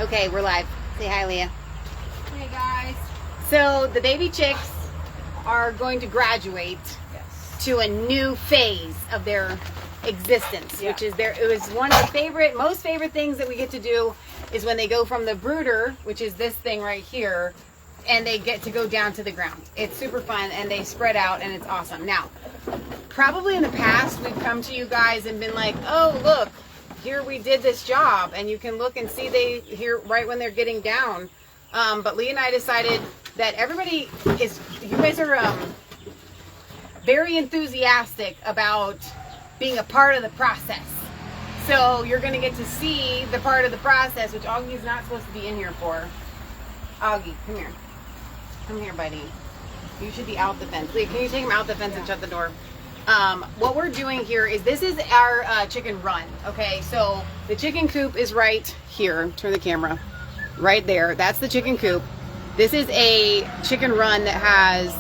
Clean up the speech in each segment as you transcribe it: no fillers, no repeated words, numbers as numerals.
Okay, we're live. Say hi, Leah. Hey guys. So the baby chicks are going to graduate to a new phase of their existence, which is it was one of the most favorite things that we get to do is when they go from the brooder, which is this thing right here, and they get to go down to the ground. It's super fun, and they spread out, and it's awesome. Now, probably in the past, we've come to you guys and been like, oh, look, here we did this job, and you can look and see they here right when they're getting down. But Lee and I decided that you guys are very enthusiastic about being a part of the process. So you're going to get to see the part of the process, which Augie's not supposed to be in here for. Augie, come here. Come here, buddy. You should be out the fence. Lee, can you take him out the fence and shut the door? What we're doing here is this is our chicken run. Okay, so the chicken coop is right here. Turn the camera. Right there. That's the chicken coop. This is a chicken run that has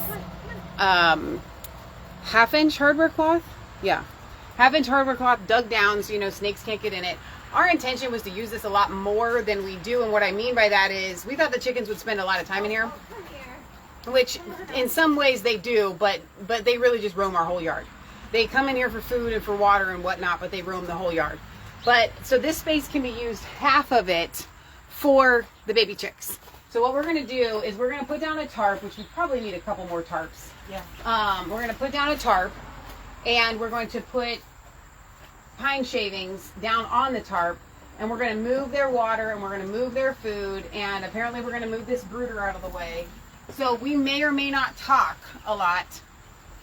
1/2-inch hardware cloth. Yeah. 1/2-inch hardware cloth dug down so snakes can't get in it. Our intention was to use this a lot more than we do, and what I mean by that is we thought the chickens would spend a lot of time in here, which in some ways they do, but they really just roam our whole yard. They come in here for food and for water and whatnot, but they roam the whole yard. But so this space can be used, half of it, for the baby chicks. So what we're going to do is we're going to put down a tarp, which we probably need a couple more tarps. Yeah. We're going to put down a tarp, and we're going to put pine shavings down on the tarp, and we're going to move their water, and we're going to move their food, and apparently we're going to move this brooder out of the way. So we may or may not talk a lot,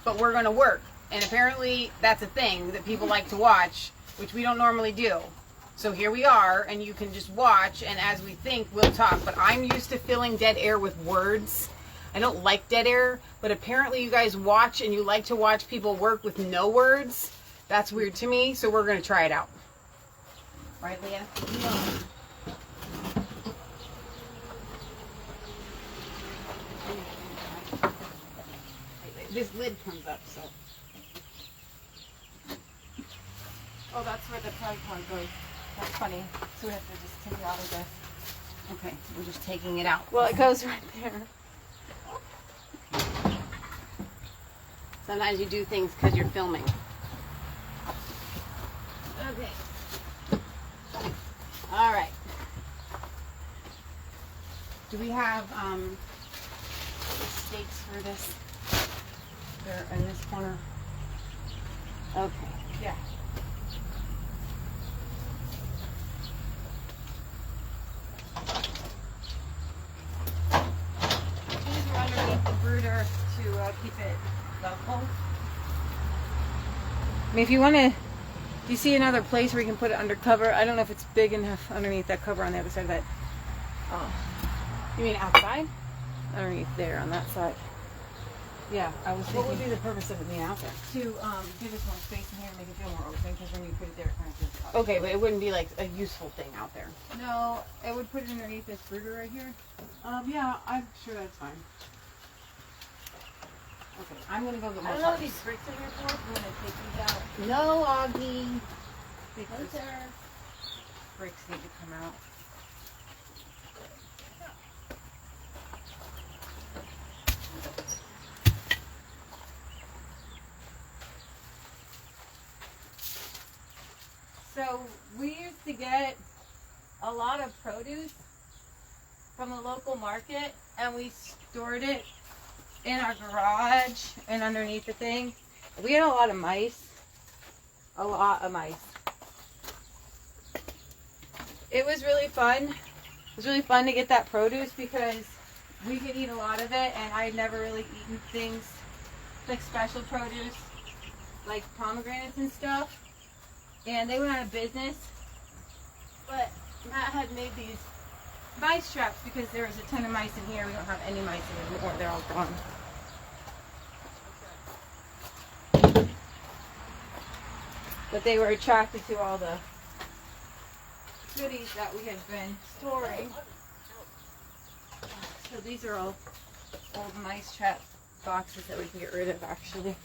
but we're going to work. And apparently that's a thing that people like to watch, which we don't normally do. So here we are, and you can just watch, and as we think, we'll talk. But I'm used to filling dead air with words. I don't like dead air, but apparently you guys watch, and you like to watch people work with no words. That's weird to me, so we're going to try it out. Right, Leah? This lid comes up, so. Oh, that's where the plug cord goes. That's funny. So we have to just take it out of this. Okay, we're just taking it out. Well, it goes right there. Sometimes you do things because you're filming. Okay. All right. Do we have stakes for this? They're in this corner. Okay. Yeah. These are underneath the brooder to keep it level. I mean, if you want to, do you see another place where you can put it under cover? I don't know if it's big enough underneath that cover on the other side of that. Oh, You mean outside? underneath there on that side. Yeah, I was thinking. What would be the purpose of it being out there? To give us more space in here and make it feel more open, because when you put it there, it kind of feels off. Okay, but it wouldn't be like a useful thing out there. No, I would put it underneath this brooder right here. Yeah, I'm sure that's fine. Okay, I'm gonna go get more. I don't know what these bricks are here for. I'm gonna take these out. No, Augie. Because bricks need to come out. So we used to get a lot of produce from the local market, and we stored it in our garage and underneath the thing. We had a lot of mice. A lot of mice. It was really fun. It was really fun to get that produce because we could eat a lot of it, and I'd never really eaten things like special produce, like pomegranates and stuff. And they went out of business, but Matt had made these mice traps because there was a ton of mice in here. We don't have any mice anymore. They're all gone. But they were attracted to all the goodies that we had been storing. So these are all old mice trap boxes that we can get rid of, actually.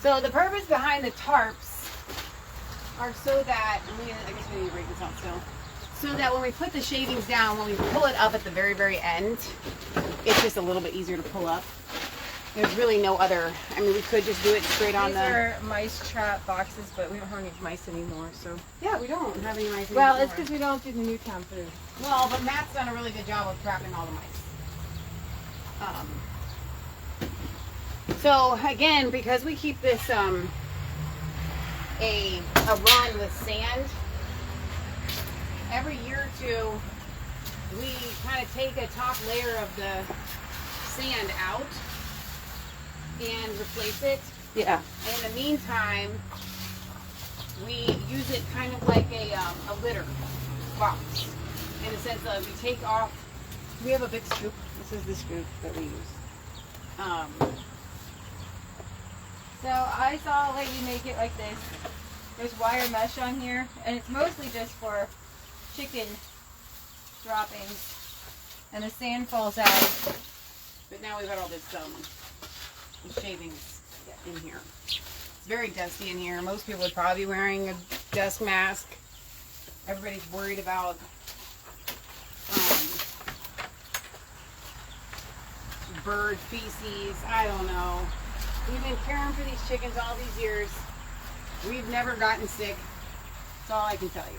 So the purpose behind the tarps are so that, I guess we need to break this out still. So that when we put the shavings down, when we pull it up at the very, very end, it's just a little bit easier to pull up. There's really no other, I mean, we could just do it straight on These the... are mice trap boxes, but we don't have any mice anymore, so. Yeah, we don't have any mice Well, anymore. it's because we don't do the Newtown food. Well, but Matt's done a really good job of trapping all the mice. So again, because we keep this a run with sand, every year or two, we kind of take a top layer of the sand out and replace it. Yeah. And in the meantime, we use it kind of like a litter box. In the sense of we take off, we have a big scoop. This is the scoop that we use. So I saw a lady make it like this. There's wire mesh on here, and it's mostly just for chicken droppings. And the sand falls out. But now we've got all this shavings in here. It's very dusty in here. Most people would probably be wearing a dust mask. Everybody's worried about bird feces. I don't know. We've been caring for these chickens all these years. We've never gotten sick. That's all I can tell you.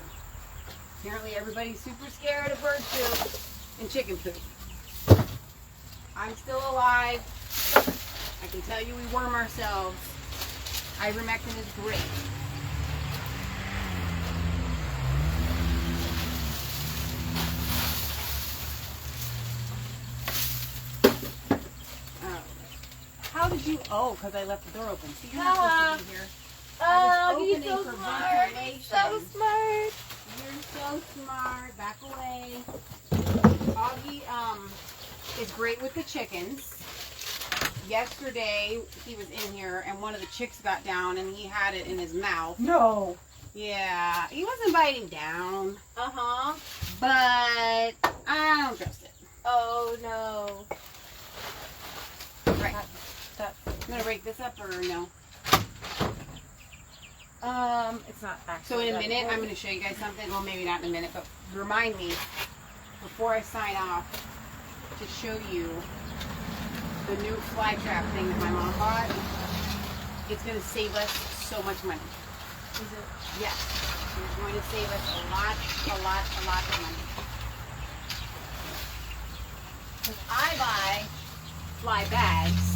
Apparently everybody's super scared of bird poop and chicken poop. I'm still alive. I can tell you we worm ourselves. Ivermectin is great. How did you? Oh, because I left the door open. See, you're not supposed to be here. Oh, you're so for smart. ventilation. So smart. You're so smart. Back away. Augie is great with the chickens. Yesterday he was in here and one of the chicks got down and he had it in his mouth. No. Yeah, he wasn't biting down, Uh-huh. but I don't trust it. Oh, no. Right. That, I'm gonna break this up or no? it's not actually. So in a that minute, I'm important. going to show you guys something. Well, maybe not in a minute, but remind me before I sign off to show you the new fly trap thing that my mom bought. It's going to save us so much money. Is it? Yes, it's going to save us a lot of money. Because I buy fly bags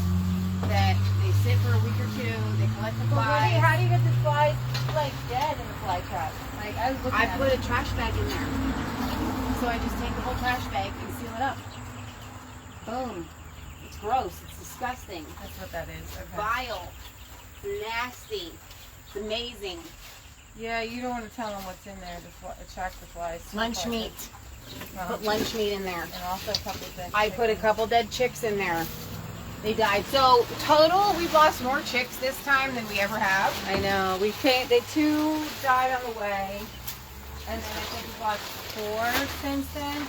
that they sit for a week or two. They collect the Well, flies. how do you get the flies, like, dead in the fly trap? Like, I was looking I at put it. a trash bag in there. So I just take the whole trash bag and seal it up. Boom. It's gross. It's disgusting. That's what that is. Okay. Vile. Nasty. It's amazing. Yeah, you don't want to tell them what's in there to attract the flies. Lunch meat. Put lunch meat in there. And also a couple of dead I put a chickens. couple dead chicks in there. They died. So total, we've lost more chicks this time than we ever have. I know. They 2 died on the way, and then I think we bought 4 since then.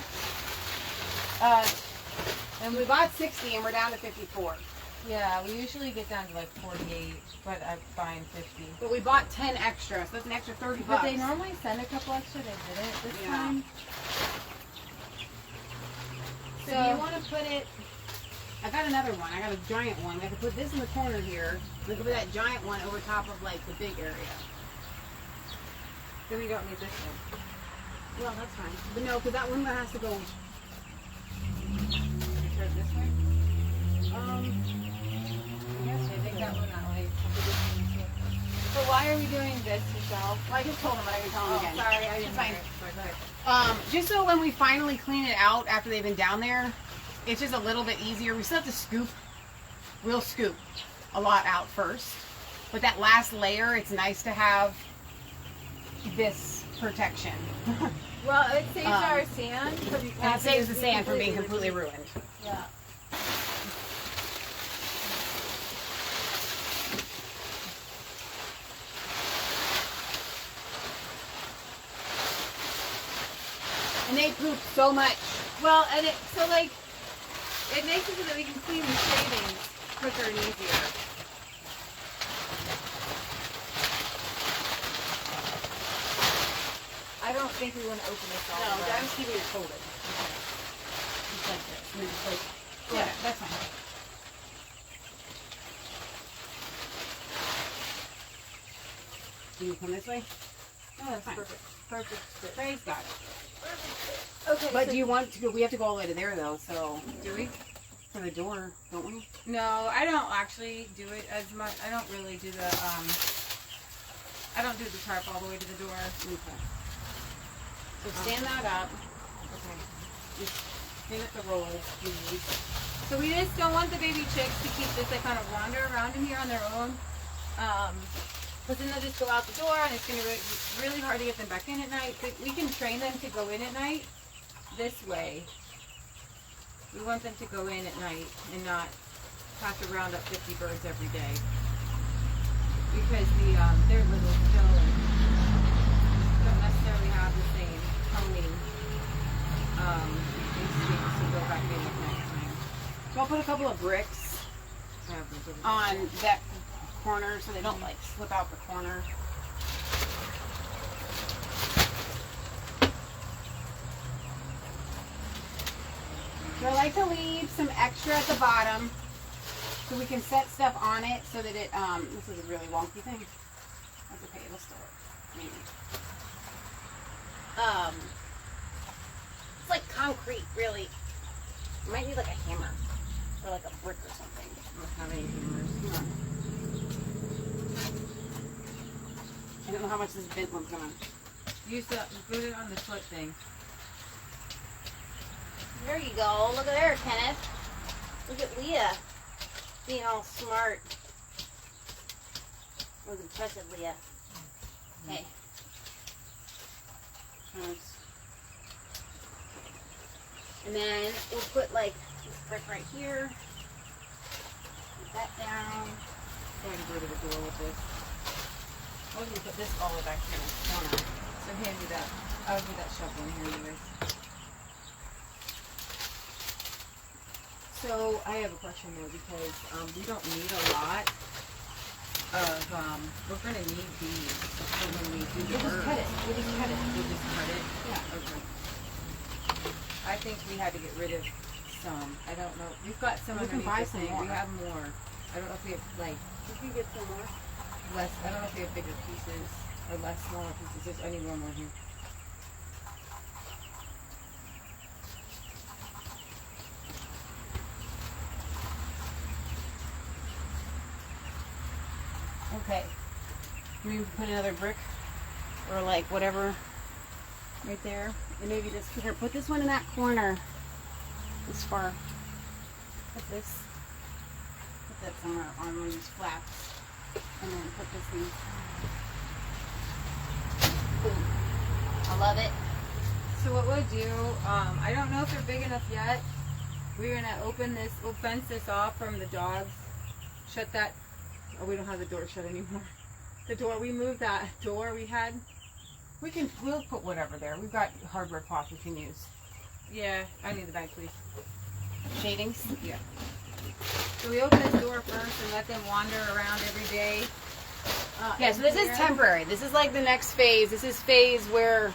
And we bought 60 and we're down to 54. Yeah, we usually get down to like 48, but I'm buying 50. But we bought 10 extra, so that's an extra 30 But bucks. they normally send a couple extra. They didn't this Yeah. time. So do you want to put it? I got another one. I got a giant one. I can put this in the corner here. We can put that giant one over top of like the big area. Then we don't need this one. Well, that's fine. But no, because that one has to go. Turn this way. Yes, I think that one that way. So why are we doing this, Michelle? Well, I just told him, but I can tell him again. Sorry, I It's didn't fine. hear it. Sorry, go ahead. Just so when we finally clean it out after they've been down there, it's just a little bit easier. We still have to scoop. We'll scoop a lot out first. But that last layer, it's nice to have this protection. Well, it saves our sand. And it saves the sand from being completely ruined. Yeah. And they poop so much. Well, and it makes it so that we can clean the shavings quicker and easier. think we want to open this all No, around. I'm just keeping it folded. Okay. Just like this. And then just like, Yeah. that's fine. Do you come this way? Oh, that's Fine. perfect. Perfect fit. Praise God. Okay. But so do you want to go? We have to go all the way to there though, so do we? for the door, don't we? No, I don't actually do it as much. I don't really do the I don't do the tarp all the way to the door. Okay. So stand that up. Okay. Just stand up the roll, please. So we just don't want the baby chicks to keep this like kind of wander around in here on their own. Because then they'll just go out the door and it's going to be really hard to get them back in at night. But we can train them to go in at night this way. We want them to go in at night and not have to round up 50 birds every day. Because they're little still and don't necessarily have the same homing instincts to go back in at night time. So I'll put a couple of bricks I have them for the- on that corner so they don't like slip out the corner. So I like to leave some extra at the bottom so we can set stuff on it so that it, this is a really wonky thing. That's okay, it'll still work. Maybe. It's like concrete, really. You might need like a hammer or like a brick or something. I don't have any hammers. I don't know how much this bent one's gonna. Use the put it on the foot thing. There you go. Look at there, Kenneth. Look at Leah being all smart. That was impressive, Leah. Okay. And then we'll put like this brick right here. Put that down. I'm going to go to the door with this. I was gonna put this all the way back here in the corner. So hand me that. I'll do that shovel in here anyways. So I have a question though because we don't need a lot of we're gonna need these for when we do the We'll just birds. cut it. We'll just cut it. We'll just cut it. Yeah. Okay. I think we had to get rid of some. I don't know. We've got some We can underneath buy the some thing. more. We have more. I don't know if we have like You can get some more. less. I don't know if we have bigger pieces or less smaller pieces. I need one more here. Okay. Maybe put another brick or like whatever right there. And maybe just here, put this one in that corner. This far. Put this. Put that somewhere on one of these flaps. And then put this in. Boom. I love it. So what we'll do, I don't know if they're big enough yet. We're gonna open this, we'll fence this off from the dogs. Shut that, oh we don't have the door shut anymore. The door, we moved that door we had. We'll put whatever there. We've got hardware cloth we can use. Yeah, I need the bag please. Shadings. Yeah. So we open this door first and let them wander around every day. Yeah, so this is temporary. This is like the next phase. This is phase where,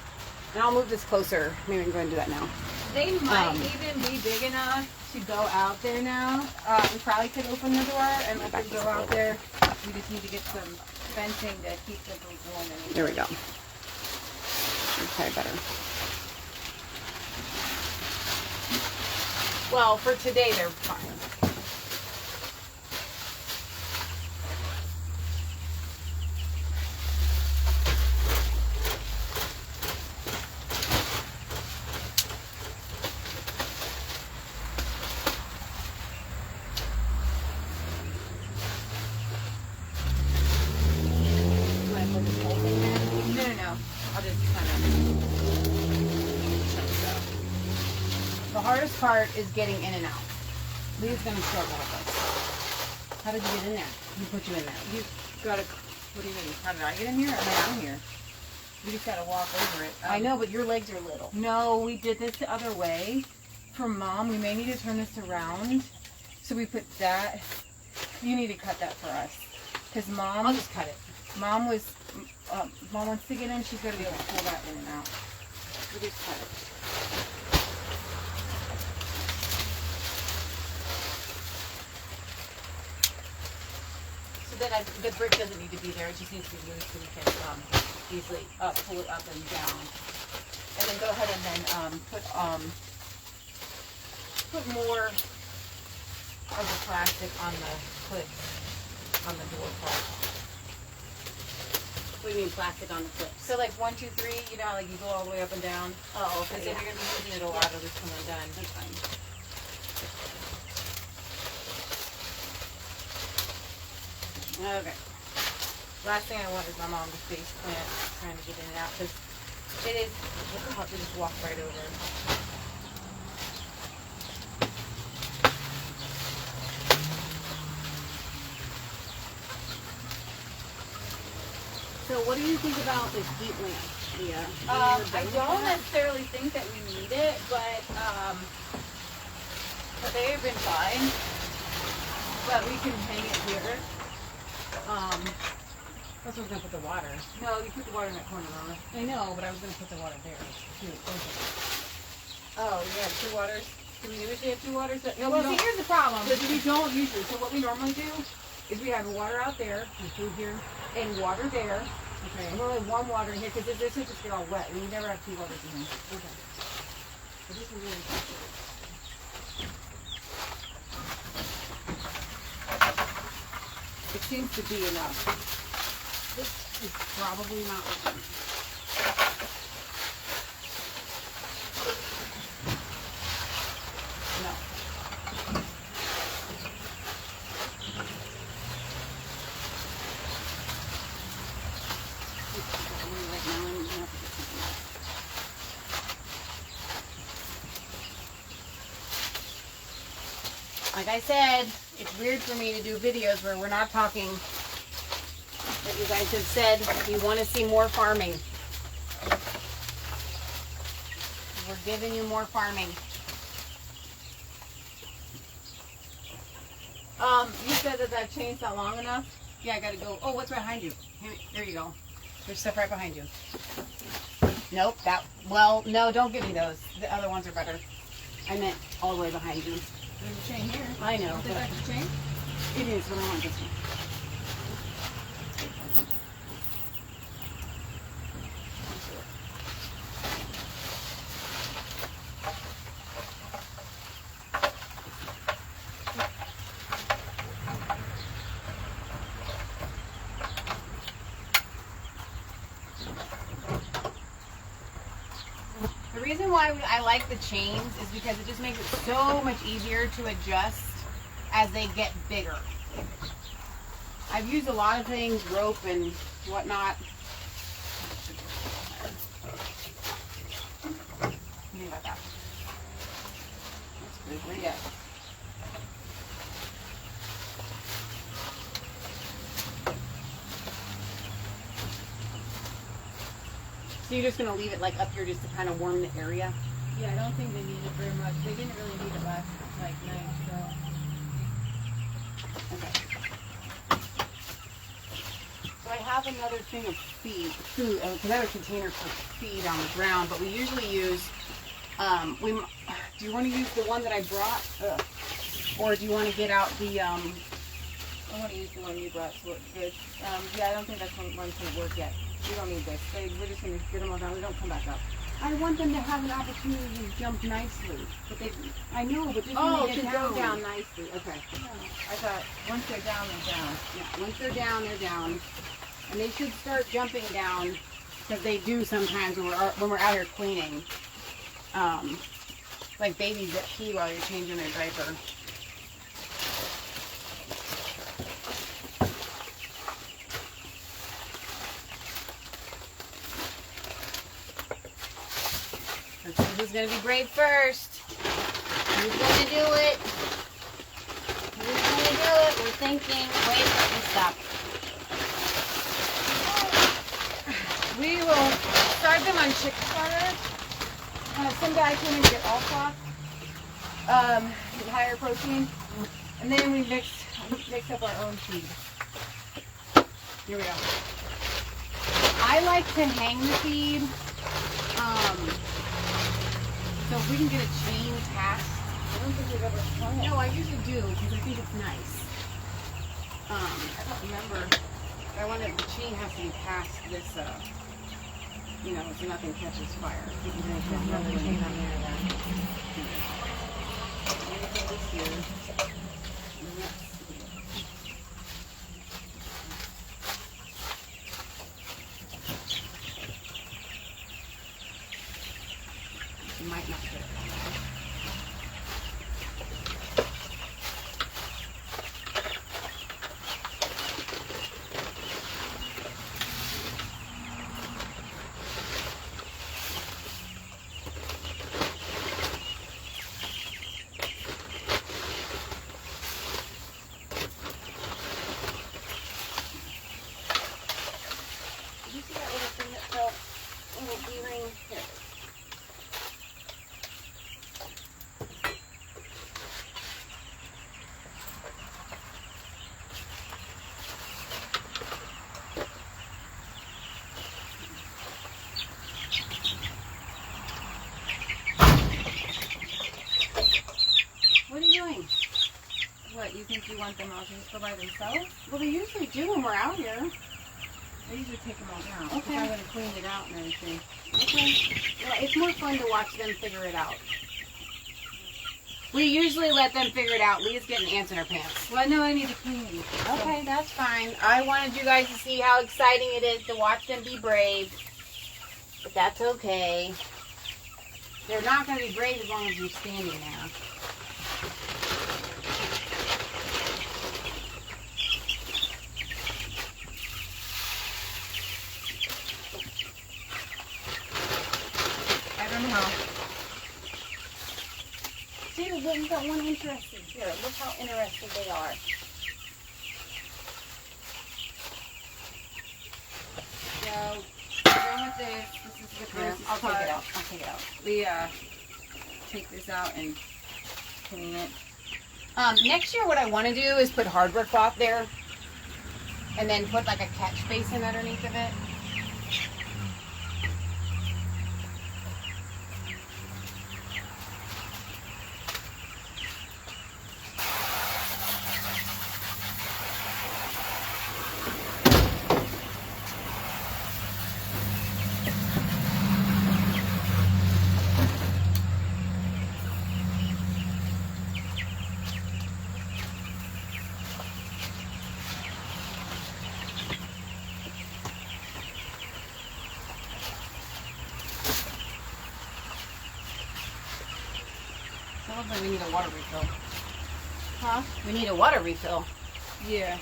and I'll move this closer. Maybe we can go and do that now. They might even be big enough to go out there now. We probably could open the door and let them go out there. We just need to get some fencing to keep them from going anywhere. There we go. Okay, better. Well, for today, they're fine. You want to put this whole thing in? No. I'll just kind of. The hardest part is getting in and out. Leah's gonna struggle with this. How did you get in there? Who put you in there? You gotta. What do you mean? How did I get in here? Or am I down here? You just gotta walk over it. I know, but your legs are little. No, we did this the other way. For Mom, we may need to turn this around. So we put that. You need to cut that for us. Because Mom. I'll just cut it. Mom was. Mom wants to get in. She's got to be able to pull that in and out. reduce panic. So then the brick doesn't need to be there. It just needs to be moved so we can easily pull it up and down. And then go ahead and then put more of the plastic on the clips on the door part. What do you mean plastic on the clips? So like 1, 2, 3, you know, how, like you go all the way up and down. Oh, Because okay. then you're gonna be using it a lot. It'll just come undone. That's fine. Okay. Last thing I want is my mom's face plant trying to get in and out because it is difficult to just walk right over. So what do you think about the heat lamp, Leah? I don't necessarily think that we need it, but they've been fine. But we can hang it here. That's where I was gonna put the water. No, you put the water in that corner, Mama. I know, but I was gonna put the water there. Too. Oh, you have 2 waters. Do we usually have 2 waters? No, Well, we see, don't. here's the problem. We don't usually. So what we normally do is we have water out there And food here. and water there. Okay. And only 1 water in here because this will just get all wet. And we never have 2 waters in here. Okay. So this is really important. It seems to be enough. This is probably not working. No. Right now, I'm gonna have to get something else. Like I said, it's weird for me to do videos where we're not talking. But you guys have said you want to see more farming. We're giving you more farming. You said that chain's not long enough. Yeah, I gotta go. Oh, what's behind you? There you go. There's stuff right behind you. Nope, well, no, don't give me those. The other ones are better. I meant all the way behind you. There's a chain here. I know, Is but that the chain? it is, but I want this one. The reason why I like the chains is because it just makes it so much easier to adjust as they get bigger. I've used a lot of things, rope and whatnot. What do you think about that? That's good. Where you at? So you're just gonna leave it like up here just to kind of warm the area? Yeah, I don't think they need it very much. They didn't really need it last night, so. Okay. So I have another thing of food, another container for feed on the ground, but we usually use, do you want to use the one that I brought? Or do you want to get out the, I want to use the one you brought, so it's good. Yeah, I don't think that's one's going to work yet. We don't need this. We're just going to get them all down. We don't come back up. I want them to have an opportunity to jump nicely. But I know, but just Oh, when they to get go down. down nicely. Okay. I thought once they're down, they're down. Yeah, once they're down. And they should start jumping down, because they do sometimes when we're out here cleaning. Like babies that pee while you're changing their diaper. Let's see who's going to be brave first. Who's going to do it? Who's going to do it? We're thinking. Wait, let me stop. We will start them on chicken starter. Some guy came in to get all cloth, higher protein, and then we mix up our own feed. Here we go. I like to hang the feed So if we can get a chain past, I don't think we've ever tried it. no, I usually do because I think it's nice. I don't remember. I wanted the chain has to be past this, you know, so nothing catches fire. There's another chain on there then. Anything this year. You might not fit. Did you see that little thing that fell? Little keyring? Here. What are you doing? What, you think you want them all to just go by themselves? Well, they usually do when we're out here. I usually take them all down. Okay. If I would have cleaned it out and everything. Okay. Well, it's more fun to watch them figure it out. We usually let them figure it out. Leah's getting ants in her pants. Well, I know I need to clean these. Okay, that's fine. I wanted you guys to see how exciting it is to watch them be brave. But that's okay. They're not going to be brave as long as you're standing there. I don't know. See, we've got one interested here. Look how interested they are. So, done with this. This is the closest I'll take part. it out. I'll take it out. We take this out and clean it. Next year, what I want to do is put hardware cloth there, and then put like a catch basin underneath of it. Sounds like we need a water refill. Huh? We need a water refill. Yeah.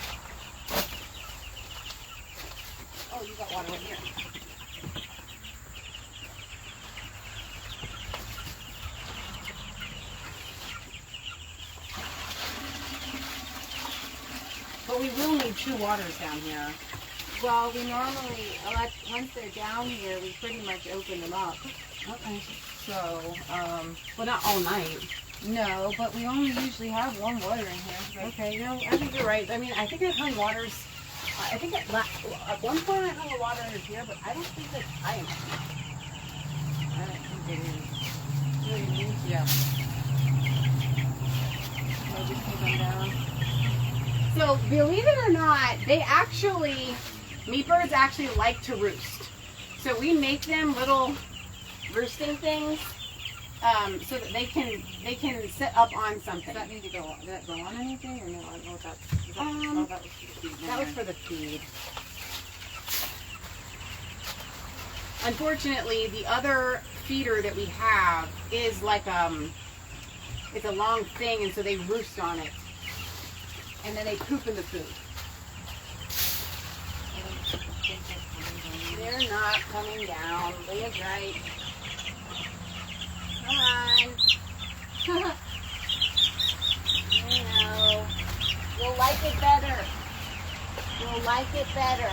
Oh, you got water right here. But we will need 2 waters down here. Well, we normally, once they're down here, we pretty much open them up. Okay. So, Well, not all night. no, but we only usually have one water in here. Like, Okay, no, I think you're right. I mean, I think I hung waters. I think at one point I hung a water under here, but I don't think that I am. I don't think it is. You know what I mean? Yeah. So just take them down. So, believe it or not, they actually, meat birds actually like to roost. So we make them little roosting things, so that they can sit up on something. Does that need to go on? Does that go on anything or no? I don't know what that. Is that Um, that was for the feed. That was for the feed. Unfortunately, the other feeder that we have is like it's a long thing, and so they roost on it, and then they poop in the food. They're not coming down. Leah's right. Come on. I know. You'll like it better. You'll like it better.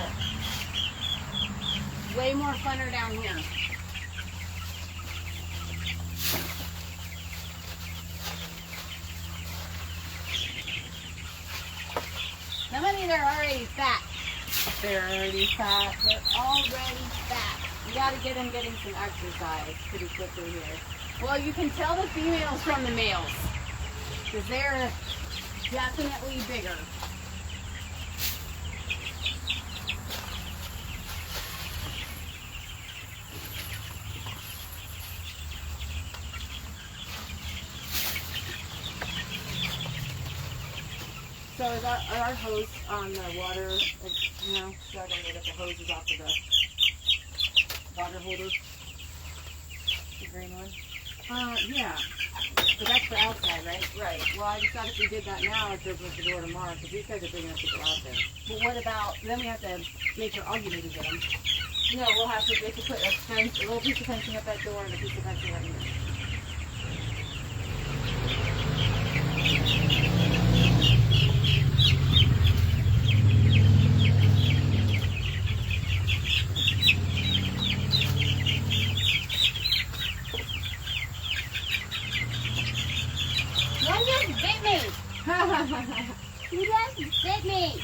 Way more funner down here. Some of these are already fat. They're already fat. They're already fat. You gotta get them getting some exercise pretty quickly here. Well, you can tell the females from the males because they're definitely bigger. So is our hose on the water, you know, so I gotta get the hoses off of the water holder? The green one? Yeah. But that's for outside, right? Right. Well, I just thought if we did that now, I'd open the door tomorrow, because these guys are big enough to go out there. But what about, then we have to make sure Augie doesn't get them. No, we have to put a fence, a little piece of fencing up that door and a piece of fencing right here. One just bit me. He just bit me.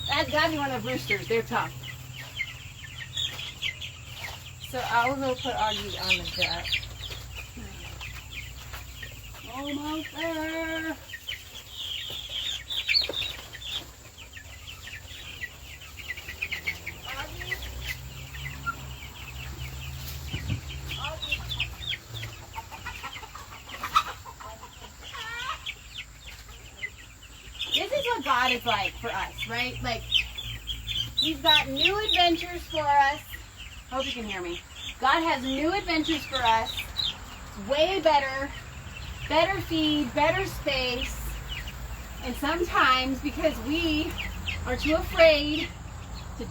That's gotta be one of the roosters. They're tough. So I will go put Augie on the deck. Almost there. This is what God is like for us, right? Like, He's got new adventures for us. Hope you can hear me. God has new adventures for us. Way better. Better feed, better space. And sometimes, because we are too afraid to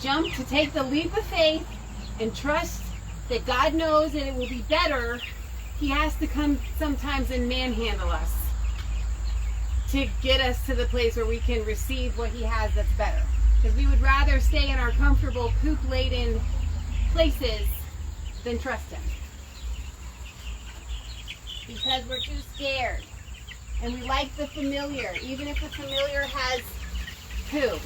take the leap of faith and trust that God knows that it will be better, He has to come sometimes and manhandle us to get us to the place where we can receive what He has that's better. Because we would rather stay in our comfortable, poop-laden places than trust Him. Because we're too scared. And we like the familiar, even if the familiar has poop.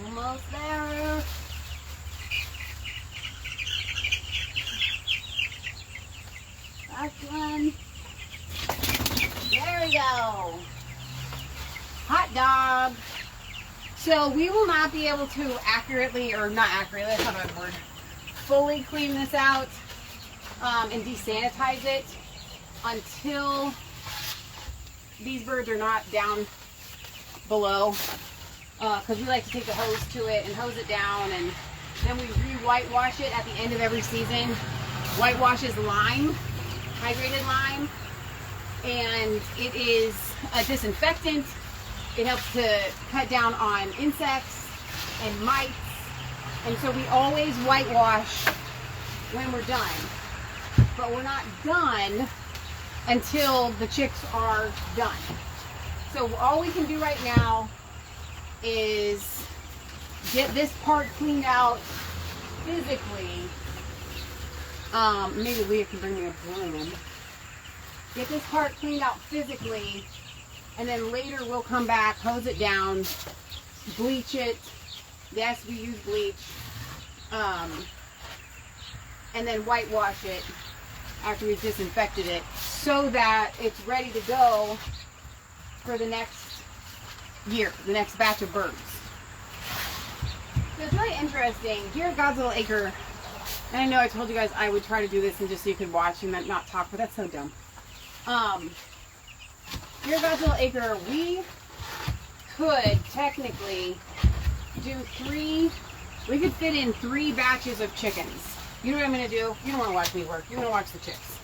Almost there. Last one. There we go. Hot dog. So we will not be able to accurately, or not accurately, that's not the right word, fully clean this out and desanitize it until these birds are not down below. Because we like to take the hose to it and hose it down, and then we re-whitewash it at the end of every season. Whitewash is lime, hydrated lime, and it is a disinfectant. It helps to cut down on insects and mites, and so we always whitewash when we're done. But we're not done until the chicks are done. So all we can do right now is get this part cleaned out physically. Maybe Leah can bring me a broom. Get this part cleaned out physically, and then later we'll come back, hose it down, bleach it. Yes, we use bleach. And then whitewash it after we've disinfected it so that it's ready to go for the next year, the next batch of birds. So it's really interesting. Here at God's Little Acre, and I know I told you guys I would try to do this and just so you could watch and not talk, but that's so dumb. Here at God's Little Acre, we could technically do we could fit in 3 batches of chickens. You know what I'm going to do? You don't want to watch me work. You want to watch the chicks.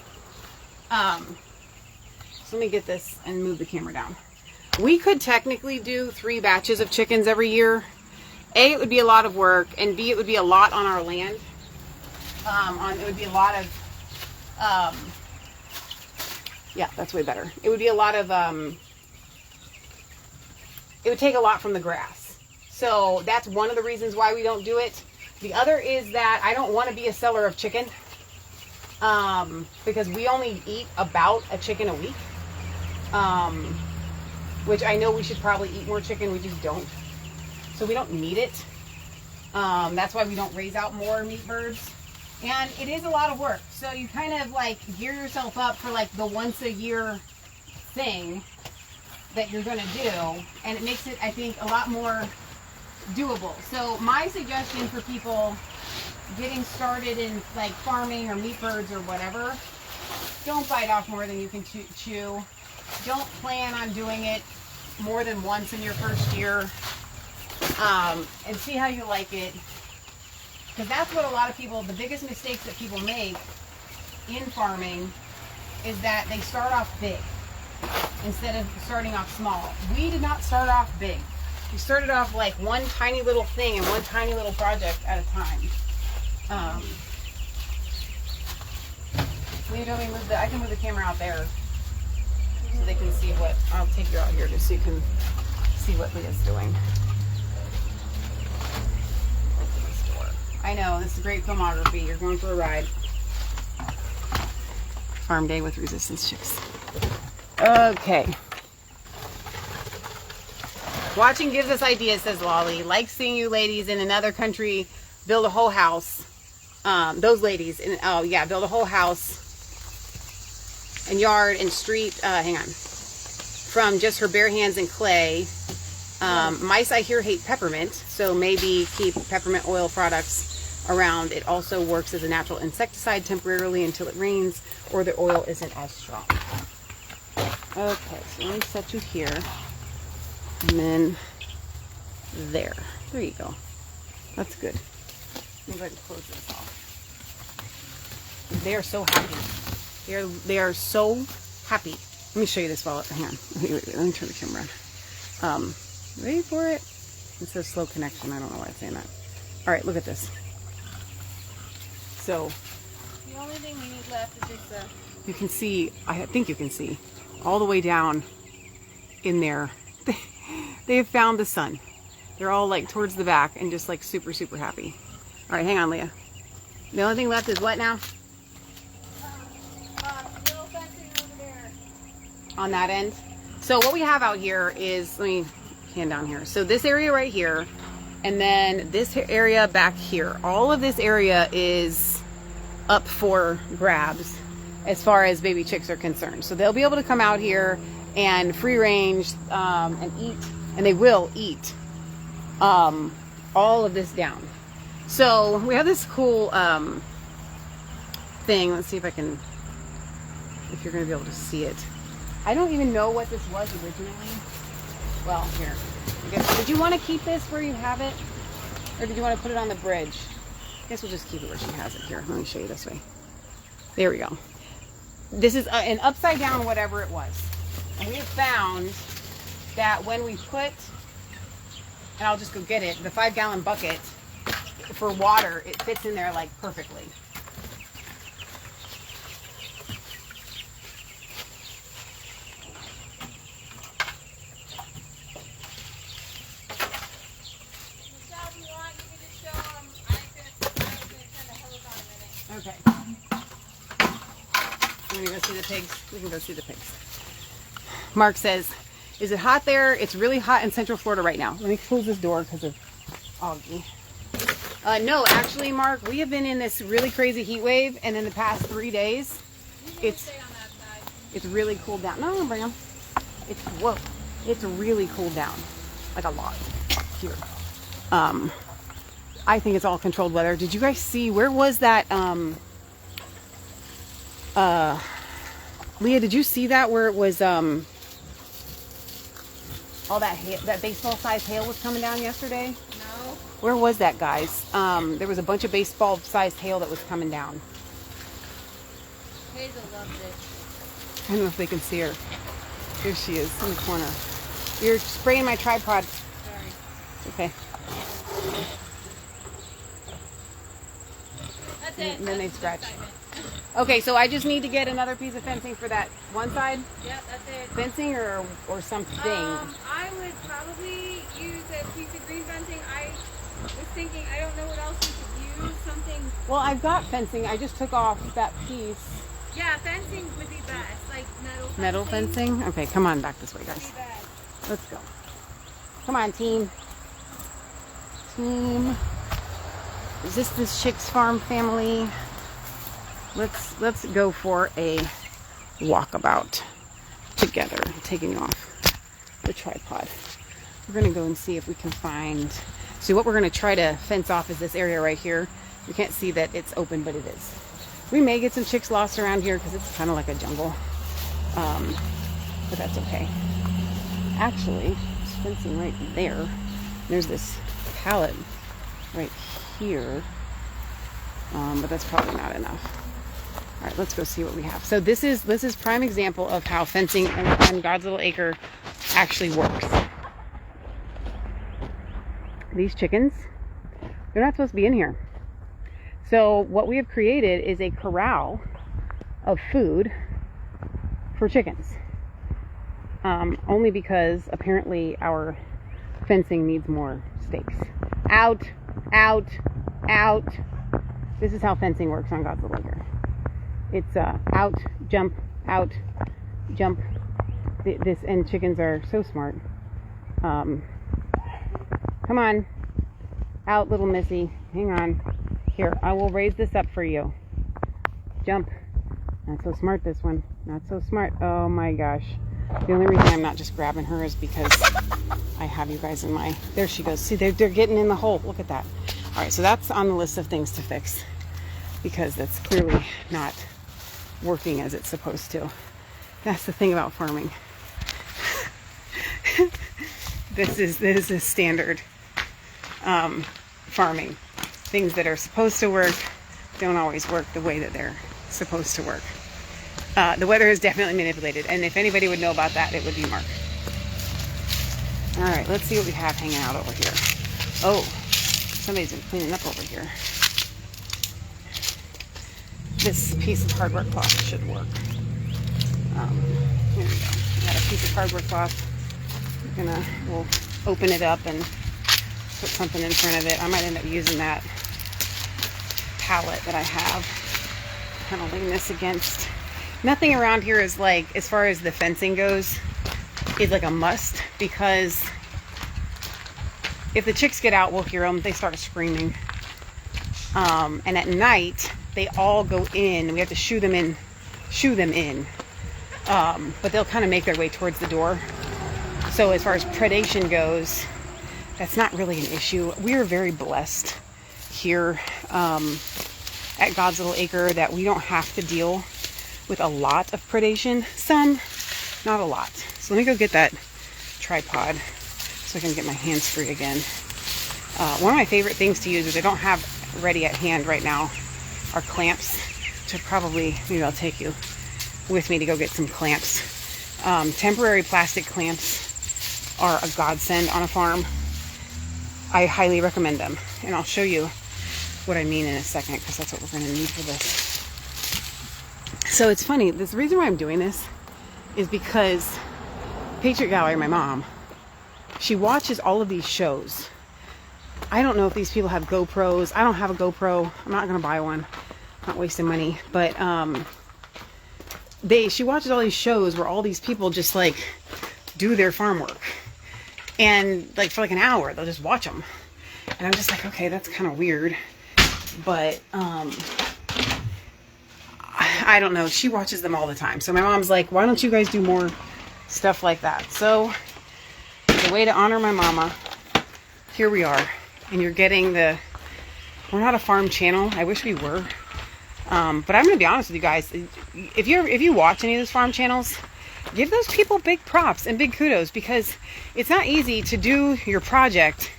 So let me get this and move the camera down. We could technically do 3 batches of chickens every year. A, it would be a lot of work, and B, it would be a lot on our land. It would be a lot of, yeah, that's way better. It would be a lot of, it would take a lot from the grass. So that's one of the reasons why we don't do it. The other is that I don't want to be a seller of chicken, because we only eat about a chicken a week. which I know we should probably eat more chicken. We just don't. So we don't need it. That's why we don't raise out more meat birds. And it is a lot of work. So you kind of like gear yourself up for like the once a year thing that you're going to do. And it makes it, I think, a lot more doable. So my suggestion for people getting started in like farming or meat birds or whatever, don't bite off more than you can chew. Don't plan on doing it more than once in your first year, and see how you like it. Because that's what a lot of people, the biggest mistakes that people make in farming is that they start off big instead of starting off small. We did not start off big. We started off like one tiny little thing and one tiny little project at a time. I can move the camera out there so they can see what, I'll take you out here just so you can see what Leah's doing. Open this door. I know, this is great filmography. You're going for a ride. Farm day with resistance chicks. Okay. Watching gives us ideas, says Lolly. Like seeing you ladies in another country build a whole house. Those ladies, build a whole house and yard and street, hang on, from just her bare hands and clay. Mice, I hear, hate peppermint, so maybe keep peppermint oil products around. It also works as a natural insecticide temporarily until it rains or the oil isn't as strong. Okay, so let me set you here. And then there. There you go. That's good. Maybe I can close this off. They are so happy. They are so happy. Let me show you this while, hang on. Wait, let me turn the camera on. Ready for it? It says slow connection. I don't know why it's saying that. All right, look at this. So The only thing we need left is just the... you can see, I think you can see, all the way down in there. They have found the sun. They're all like towards the back and just like super, super happy. All right, hang on, Leah. The only thing left is what now? Little fencing over there. On that end. So what we have out here is, let me hand down here. So this area right here, and then this area back here. All of this area is up for grabs as far as baby chicks are concerned. So they'll be able to come out here and free range and eat, and they will eat all of this down. So we have this cool thing. Let's see if I can, if you're going to be able to see it. I don't even know what this was originally. Well, here. I guess, did you want to keep this where you have it? Or did you want to put it on the bridge? I guess we'll just keep it where she has it. Here, let me show you this way. There we go. This is an upside down whatever it was. And we have found that when we put, and I'll just go get it, the 5-gallon bucket for water, it fits in there like perfectly. Okay. I'm gonna go see the pigs. We can go see the pigs. Mark says, is it hot there? It's really hot in Central Florida right now. Let me close this door because of Augie. No, actually, Mark, we have been in this really crazy heat wave, and in the past 3 days, it's really cooled down. No, bring them. It's really cooled down, like a lot here. I think it's all controlled weather. Did you guys see, where was that, Leah, did you see that where it was, all that baseball-sized hail was coming down yesterday? No. Where was that, guys? There was a bunch of baseball-sized hail that was coming down. Hazel loved it. I don't know if they can see her. Here she is in the corner. You're spraying my tripod. Sorry. Okay. That's it. And then they scratch. Okay, so I just need to get another piece of fencing for that one side? Yep, that's it. Fencing or something? I would probably use a piece of green fencing. I was thinking, I don't know what else we could use. Something. Well, I've got fencing. I just took off that piece. Yeah, fencing would be best. Like metal fencing. Metal fencing? Okay, come on back this way, Would guys. be best. Let's go. Come on, team. Team. Resistance Chicks Farm family. Let's go for a walkabout together. I'm taking off the tripod. We're gonna go and see if we can find. See, what we're gonna try to fence off is this area right here. You can't see that it's open, but it is. We may get some chicks lost around here because it's kind of like a jungle, but that's okay. Actually, there's fencing right there. There's this pallet right here, but that's probably not enough. All right, let's go see what we have. So this is prime example of how fencing on God's Little Acre actually works. These chickens, they're not supposed to be in here. So what we have created is a corral of food for chickens. Only because apparently our fencing needs more stakes. Out, out, out. This is how fencing works on God's Little Acre. It's out, jump, jump. This, and chickens are so smart. Come on, out, little missy. Hang on. Here, I will raise this up for you. Jump. Not so smart, this one. Not so smart. Oh my gosh. The only reason I'm not just grabbing her is because I have you guys in my... There she goes. See, they're getting in the hole. Look at that. All right, so that's on the list of things to fix because that's clearly not working as it's supposed to. That's the thing about farming. This is standard farming. Things that are supposed to work don't always work the way that they're supposed to work. The weather is definitely manipulated, and if anybody would know about that, it would be Mark. All right, let's see what we have hanging out over here. Oh, somebody's been cleaning up over here. This piece of cardboard cloth should work. Here we go. I got a piece of cardboard cloth. We'll open it up and put something in front of it. I might end up using that pallet that I have, kind of lean this against. Nothing around here is like, as far as the fencing goes, is like a must, because if the chicks get out, we'll hear them. They start screaming. And at night, they all go in. We have to shoo them in. But they'll kind of make their way towards the door. So as far as predation goes, that's not really an issue. We are very blessed here at God's Little Acre that we don't have to deal with a lot of predation. Some, not a lot. So let me go get that tripod so I can get my hands free again. One of my favorite things to use, which I don't have ready at hand right now, are clamps. To probably, maybe I'll take you with me to go get some clamps. Temporary plastic clamps are a godsend on a farm. I highly recommend them, and I'll show you what I mean in a second, because that's what we're going to need for this. So it's funny, the reason why I'm doing this is because Patriot Gallery, my mom, she watches all of these shows. I don't know if these people have GoPros. I don't have a GoPro. I'm not going to buy one. I'm not wasting money. But she watches all these shows where all these people just like do their farm work. And like for like an hour, they'll just watch them. And I'm just like, okay, that's kind of weird. But I don't know. She watches them all the time. So my mom's like, why don't you guys do more stuff like that? So the way to honor my mama, here we are. And you're getting we're not a farm channel. I wish we were. But I'm going to be honest with you guys. If you watch any of those farm channels, give those people big props and big kudos, because it's not easy to do your project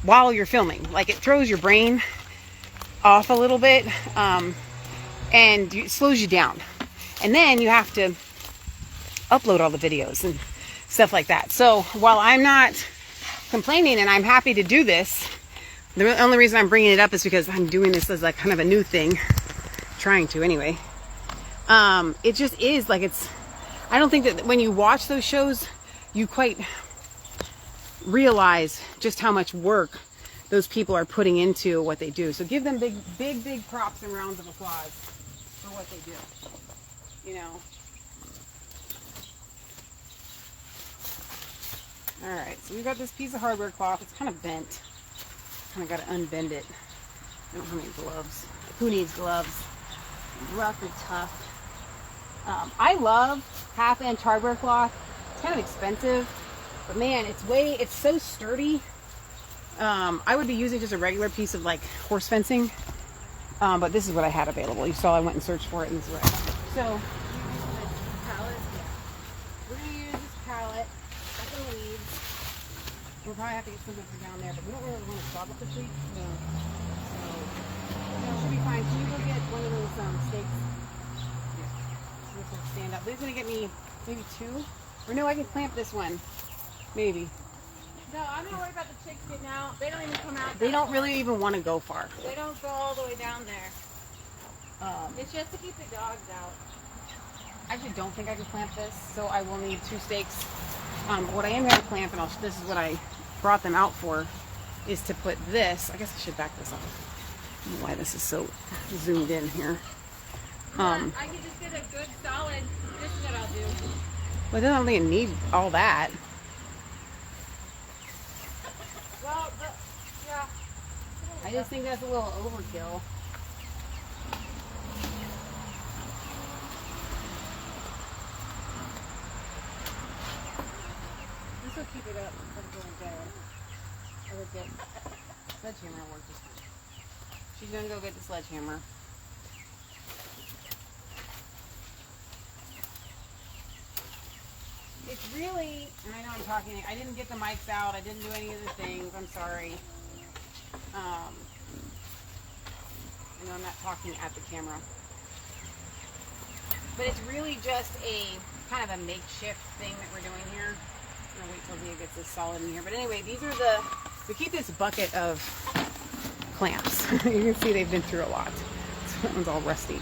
while you're filming. Like, it throws your brain off a little bit, and it slows you down. And then you have to upload all the videos and stuff like that. So while I'm not complaining and I'm happy to do this, the only reason I'm bringing it up is because I'm doing this as like kind of a new thing. Trying to anyway. It just is like, I don't think that when you watch those shows, you quite realize just how much work those people are putting into what they do. So give them big props and rounds of applause for what they do. You know. Alright, so we've got this piece of hardware cloth. It's kind of bent. Kind of got to unbend it. I don't have any gloves. Who needs gloves? Rough and tough. I love half-inch hardware cloth. It's kind of expensive, but man, it's so sturdy. I would be using just a regular piece of like horse fencing, but this is what I had available. You saw I went and searched for it, and this is what I got. So we're gonna use this pallet. That's the leaves. We'll probably have to get something for down there, but we don't really want to clog up the tree. No. So it should be fine. Can you go get one of those stakes? This will stand up. This is gonna get me maybe 2. Or no, I can clamp this one. Maybe. No, I'm not worried about the chicks getting out. They don't even come out. They don't really even want to go far. They don't go all the way down there. It's just to keep the dogs out. I actually don't think I can clamp this, so I will need 2 stakes. But what I am going to clamp, and this is what I brought them out for, is to put this. I guess I should back this up. I don't know why this is so zoomed in here. I can just get a good solid. This is what I'll do. Well, I don't think I need all that. Well, yeah. I just think that's a little overkill. This will keep it up from going down. I will get sledgehammer work this time. She's gonna go get the sledgehammer. It's really, and I know I'm talking, I didn't get the mics out, I didn't do any of the things, I'm sorry. I know I'm not talking at the camera. But it's really just a kind of a makeshift thing that we're doing here. I'm gonna wait till Leah gets this solid in here. But anyway, these are we keep this bucket of clamps. You can see they've been through a lot. So that one's all rusty.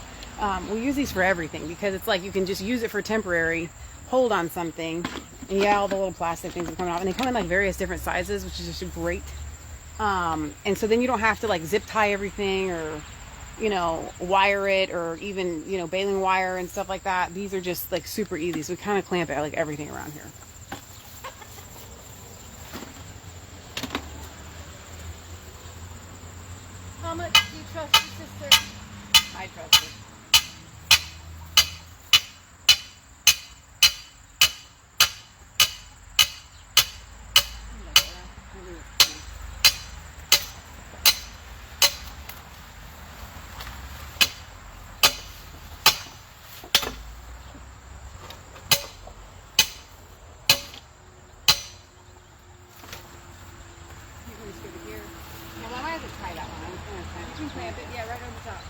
We use these for everything because it's like you can just use it for temporary hold on something, and yeah, all the little plastic things are coming off, and they come in like various different sizes, which is just great. And so then you don't have to like zip tie everything or, you know, wire it or even, you know, baling wire and stuff like that. These are just like super easy. So we kind of clamp it like everything around here. How much do you trust your sister? I trust her. Clamp it, yeah, right on the top.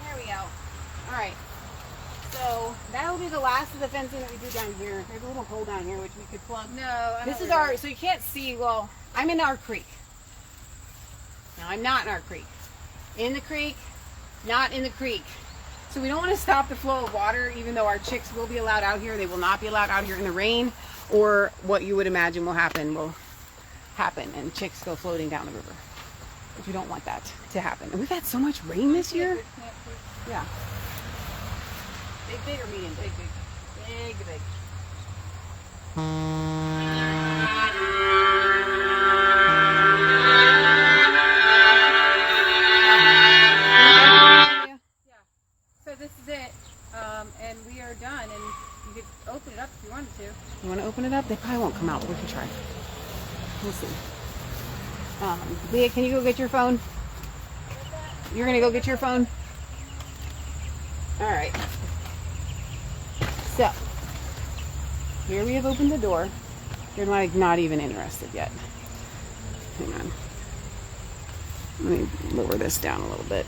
There we go. All right. So that'll be the last of the fencing that we do down here. There's a little hole down here which we could plug. No, This is our, so you can't see, well, I'm in our creek. Now I'm not in our creek. In the creek, not in the creek. So we don't want to stop the flow of water, even though our chicks will be allowed out here. They will not be allowed out here in the rain, or what you would imagine will happen, and chicks go floating down the river. But you don't want that to happen. And we've had so much rain this year. Yeah. Big or medium? Big. Big. So this is it, and we are done, and you could open it up if you wanted to. You want to open it up? They probably won't come out, but we can try. We'll see. Leah, can you go get your phone? You're going to go get your phone? All right. So, here we have opened the door. They're like not even interested yet. Hang on. Let me lower this down a little bit.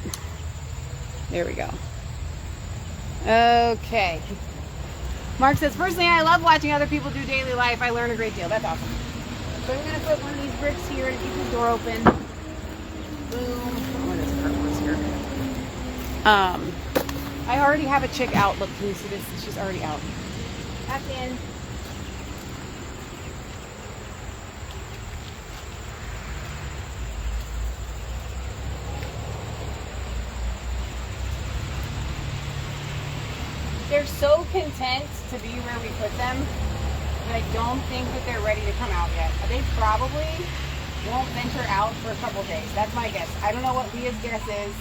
There we go. Okay. Mark says, personally, I love watching other people do daily life. I learn a great deal. That's awesome. So I'm going to put one of these bricks here to keep the door open. Boom. I already have a chick out. Look, can you see this? She's already out. Back in. They're so content to be where we put them, but I don't think that they're ready to come out yet. They probably won't venture out for a couple days. That's my guess. I don't know what Leah's guess is.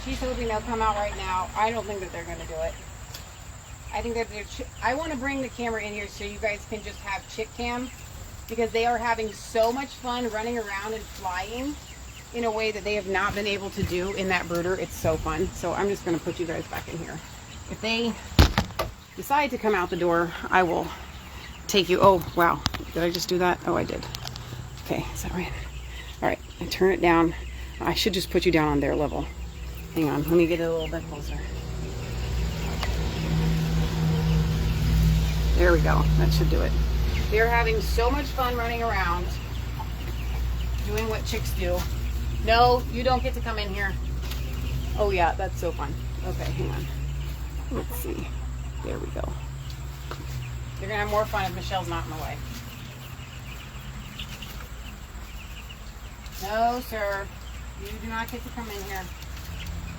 She's hoping they'll come out right now. I don't think that they're going to do it. I think that I want to bring the camera in here so you guys can just have chick cam, because they are having so much fun running around and flying in a way that they have not been able to do in that brooder. It's so fun. So I'm just going to put you guys back in here. If they decide to come out the door, I will take you. Oh, wow. Did I just do that? Oh, I did. Okay, is that right? All right, I turn it down. I should just put you down on their level. Hang on, let me get it a little bit closer. There we go. That should do it. They're having so much fun running around, doing what chicks do. No, you don't get to come in here. Oh, yeah, that's so fun. Okay, hang on. Let's see. There we go. You're going to have more fun if Michelle's not in the way. No, sir. You do not get to come in here.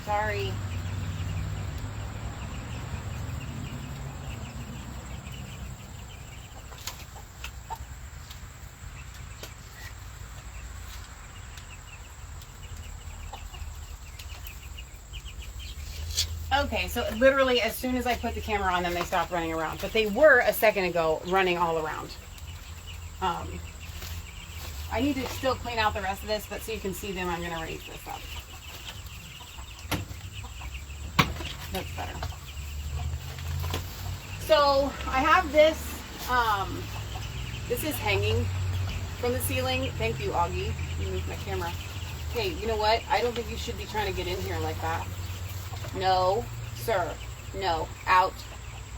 Sorry. Okay, so literally as soon as I put the camera on them, they stopped running around. But they were a second ago running all around. I need to still clean out the rest of this, but so you can see them, I'm going to raise this up. That's better. So I have this. This is hanging from the ceiling. Thank you, Augie. You moved my camera. Hey, you know what? I don't think you should be trying to get in here like that. No, sir. No. Out.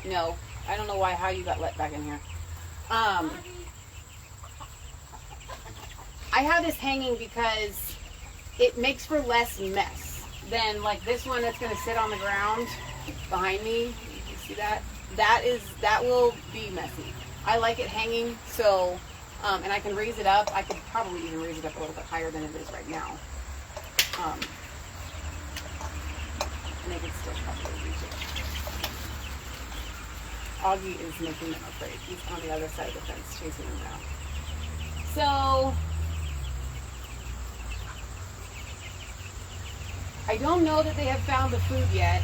No. I don't know how you got let back in here. I have this hanging because it makes for less mess than like this one that's going to sit on the ground behind me. You can see that? That will be messy. I like it hanging, so, and I can raise it up. I could probably even raise it up a little bit higher than it is right now. And I could still probably reach it. Augie is making them afraid. He's on the other side of the fence chasing them now. So, I don't know that they have found the food yet.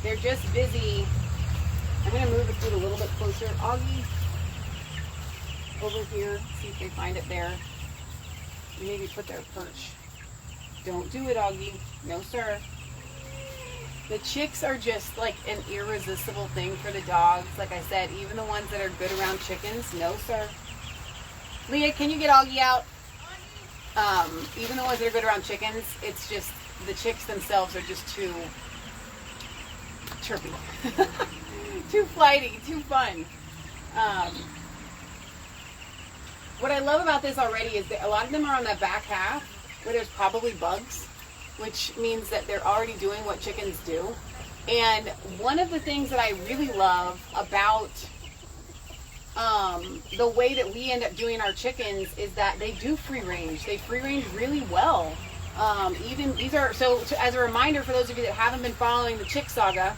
They're just busy. I'm going to move the food a little bit closer. Augie, over here, see if they find it there. Maybe put their perch. Don't do it, Augie. No, sir. The chicks are just like an irresistible thing for the dogs. Like I said, even the ones that are good around chickens. No, sir. Leah, can you get Augie out? Even the ones that are good around chickens, it's just the chicks themselves are just too chirpy. Too flighty, too fun. What I love about this already is that a lot of them are on that back half where there's probably bugs, which means that they're already doing what chickens do. And one of the things that I really love about the way that we end up doing our chickens is that they do free range. They free range really well. Even these are, so as a reminder for those of you that haven't been following the chick saga,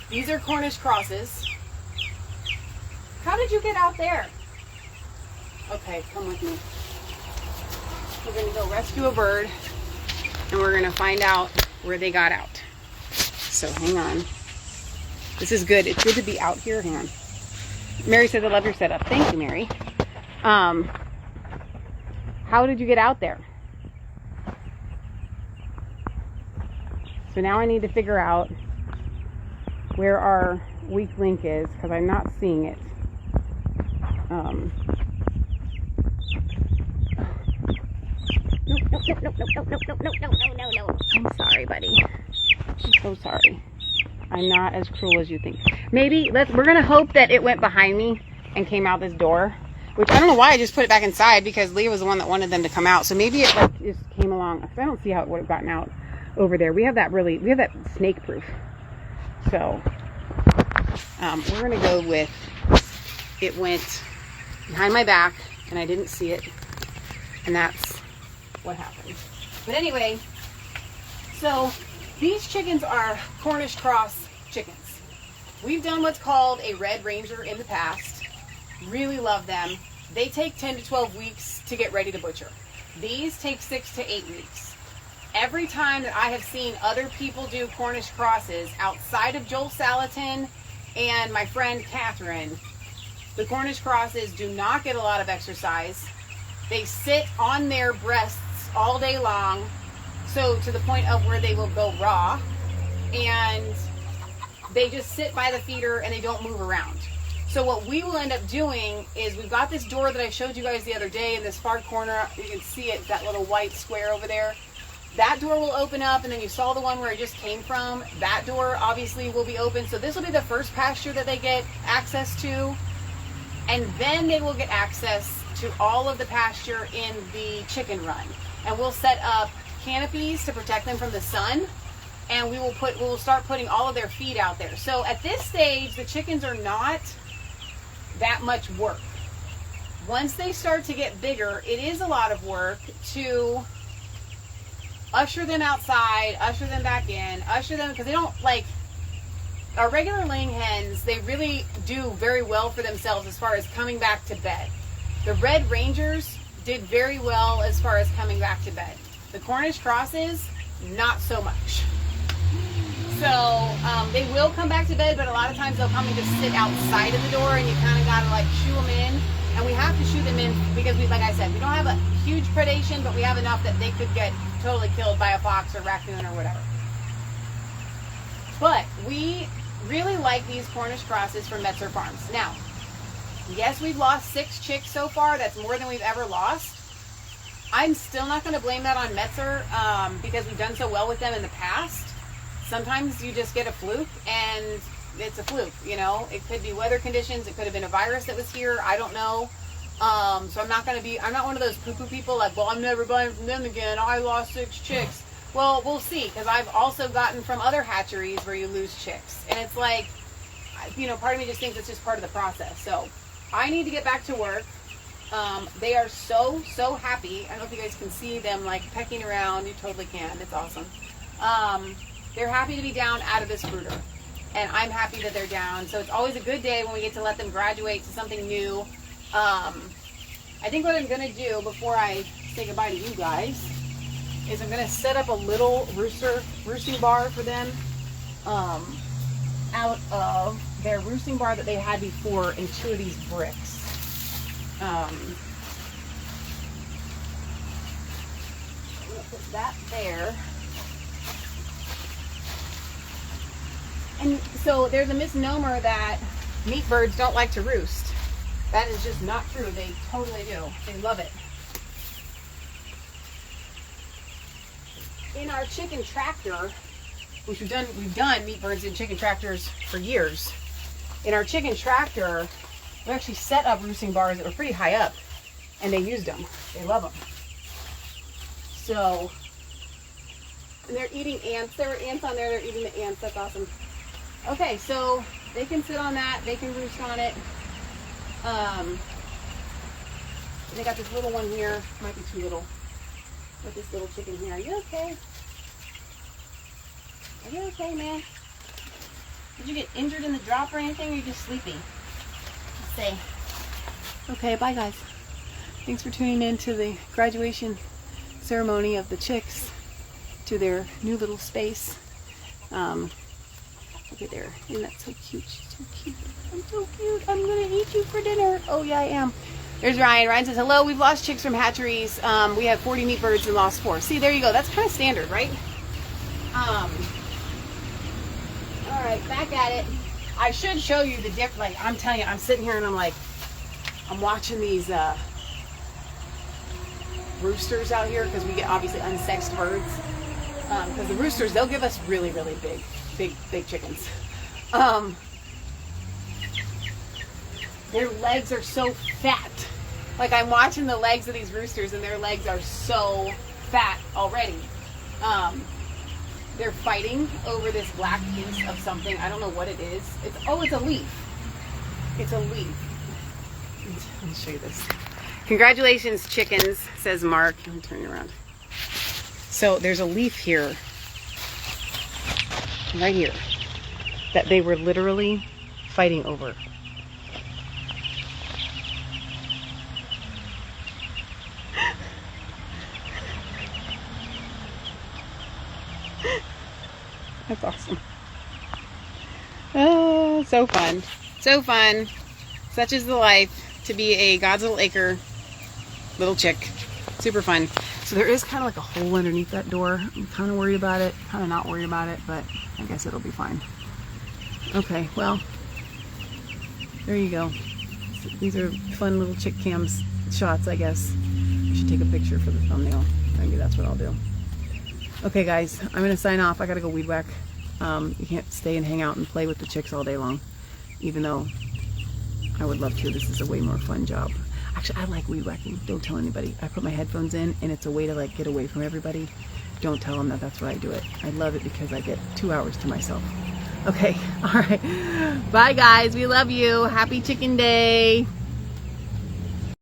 these are Cornish crosses. How did you get out there? Okay, come with me. We're going to go rescue a bird and we're going to find out where they got out. So hang on. This is good. It's good to be out here. Hang on. Mary says, I love your setup. Thank you, Mary. How did you get out there? So now I need to figure out where our weak link is because I'm not seeing it. No. I'm sorry, buddy. I'm so sorry. I'm not as cruel as you think. Maybe we're gonna hope that it went behind me and came out this door, which I don't know why I just put it back inside because Leah was the one that wanted them to come out. So maybe it like just came along. I don't see how it would have gotten out. over there. We have that snake proof. So we're gonna go with, it went behind my back and I didn't see it, and that's what happened. But anyway, so these chickens are Cornish cross chickens. We've done what's called a Red Ranger in the past. Really love them. They take 10 to 12 weeks to get ready to butcher. These take 6 to 8 weeks. Every time that I have seen other people do Cornish crosses outside of Joel Salatin and my friend Catherine, the Cornish crosses do not get a lot of exercise. They sit on their breasts all day long, so to the point of where they will go raw, and they just sit by the feeder and they don't move around. So what we will end up doing is, we've got this door that I showed you guys the other day in this far corner. You can see it, that little white square over there. That door will open up, and then you saw the one where I just came from. That door obviously will be open. So this will be the first pasture that they get access to. And then they will get access to all of the pasture in the chicken run. And we'll set up canopies to protect them from the sun. And we will start putting all of their feed out there. So at this stage, the chickens are not that much work. Once they start to get bigger, it is a lot of work to usher them outside, usher them back in, usher them, because they don't, like, our regular laying hens, they really do very well for themselves as far as coming back to bed. The Red Rangers did very well as far as coming back to bed. The Cornish crosses, not so much. So they will come back to bed, but a lot of times they'll come and just sit outside of the door, and you kind of got to like shoo them in. And we have to shoo them in because, like I said, we don't have a huge predation, but we have enough that they could get totally killed by a fox or raccoon or whatever. But we really like these Cornish crosses from Metzer Farms. Now, yes, we've lost 6 chicks so far. That's more than we've ever lost. I'm still not going to blame that on Metzer because we've done so well with them in the past. Sometimes you just get a fluke, and it's a fluke, you know. It could be weather conditions. It could have been a virus that was here. I don't know. So I'm not one of those poo-poo people like, well, I'm never buying from them again. I lost 6 chicks. Well, we'll see, because I've also gotten from other hatcheries where you lose chicks. And it's like, you know, part of me just thinks it's just part of the process. So I need to get back to work. They are so happy. I don't know if you guys can see them like pecking around. You totally can. It's awesome. They're happy to be down out of this brooder, and I'm happy that they're down. So it's always a good day when we get to let them graduate to something new. I think what I'm going to do before I say goodbye to you guys is I'm going to set up a little roosting bar for them out of their roosting bar that they had before in 2 of these bricks. I'm going to put that there. And so there's a misnomer that meat birds don't like to roost. That is just not true. They totally do. They love it. In our chicken tractor, which we've done meat birds in chicken tractors for years. In our chicken tractor, we actually set up roosting bars that were pretty high up, and they used them. They love them. So, and they're eating ants. There were ants on there. They're eating the ants. That's awesome. Okay, so they can sit on that. They can roost on it. They got this little one here. Might be too little. With this little chicken here. Are you okay? Are you okay, man? Did you get injured in the drop or anything, or are you just sleepy? Let's see. Okay, bye guys. Thanks for tuning in to the graduation ceremony of the chicks to their new little space. Look at there. Isn't that so cute? She's so cute. I'm so cute. I'm going to eat you for dinner. Oh, yeah, I am. There's Ryan. Ryan says, hello, we've lost chicks from hatcheries. We have 40 meat birds and lost 4. See, there you go. That's kind of standard, right? All right, back at it. I should show you the difference. Like, I'm telling you, I'm sitting here and I'm like, I'm watching these roosters out here because we get obviously unsexed birds. Because the roosters, they'll give us really, really big chickens. Their legs are so fat. Like, I'm watching the legs of these roosters and their legs are so fat already. They're fighting over this black piece of something. I don't know what it is. It's a leaf. It's a leaf. Let me show you this. Congratulations, chickens, says Mark. Let me turn you around. So there's a leaf here, right here, that they were literally fighting over. That's awesome. Oh, so fun. So fun. Such is the life to be a God's Little Acre little chick. Super fun. So there is kind of like a hole underneath that door. I'm kind of worried about it. Kind of not worried about it, but I guess it'll be fine. Okay, well, there you go. These are fun little chick cams shots, I guess. I should take a picture for the thumbnail. Maybe that's what I'll do. Okay, guys, I'm going to sign off. I got to go weed whack. You can't stay and hang out and play with the chicks all day long, even though I would love to. This is a way more fun job. Actually, I like weed whacking. Don't tell anybody. I put my headphones in, and it's a way to like get away from everybody. Don't tell them that that's why I do it. I love it because I get 2 hours to myself. Okay, all right. Bye, guys. We love you. Happy Chicken Day.